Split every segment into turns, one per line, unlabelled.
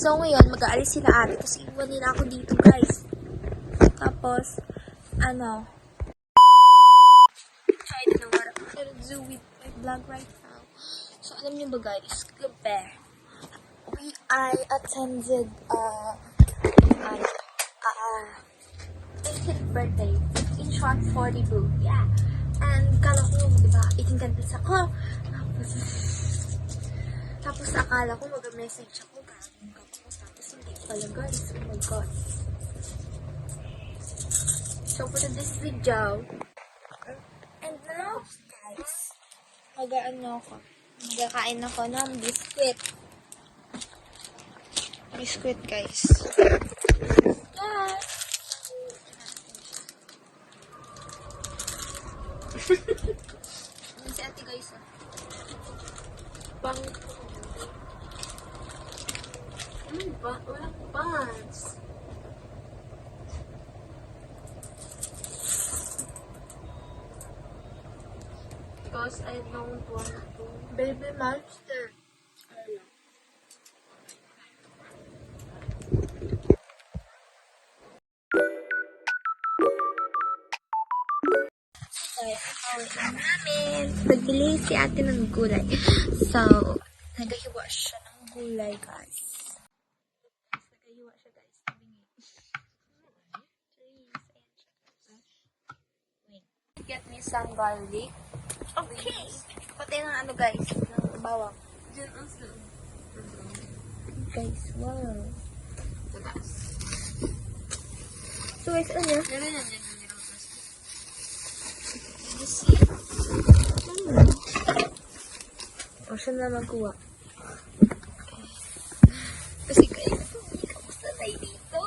So, ngayon, mag-aalis sila ate kasi iwan nila ako dito, guys. Tapos, I don't know what I'm gonna do with my vlog right now. So, alam niyo ba, guys, I attended, 18th birthday. In short, 40 boo. Yeah. And, kala ko, diba, 18 candles ako. Tapos, akala ko mag-message ako, gano'n ka po. Tapos, hindi pala, guys. Oh my God. So, for this video, and now, guys, magkakain ako ng biscuit. Biscuit, guys. Yes! Si ate, guys,
Pangit ko. Ano ba? Walang pants. Because I don't want to.
Baby monster. Nagbili si ate ng gulay. So, nagahiwa siya ng gulay, guys. Nagahiwa siya, guys. Wait. Get me some garlic. Okay. Pati ng ano, guys, ng bawang.
Diyan also.
Guys, wow.
Tagas.
So, guys, ano yun?
Yan.
You see? O, siya na magkuha. Kasi guys, hindi ako sanay dito.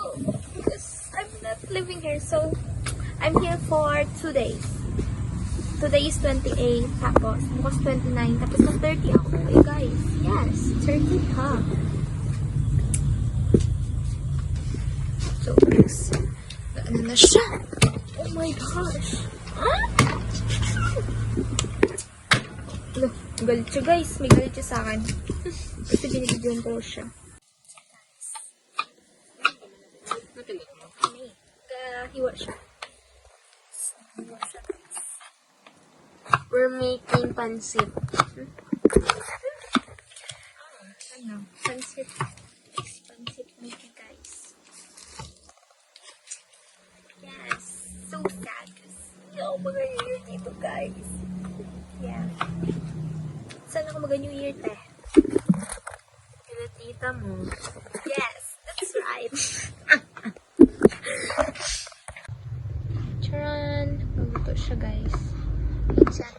Because I'm not living here. So, I'm here for 2 days. Today is 28, tapos bukas 29, tapos na 30 ako. Eh guys, yes, 30 ha. So guys, ano na siya? Oh my gosh. Look, galit siya guys. May galit siya sa akin. Kasi binibigyan ko siya.
Matilit mo.
Hiwa siya.
We're making pancit.
Ano? Pancit. Pancit making guys. Yes. So sad. Hindi ako mag-New Year dito guys. Yeah. Saan ako mag-New Year te?
Kila tita mo.
Yes. That's right. Charan. Maguto siya guys. Sa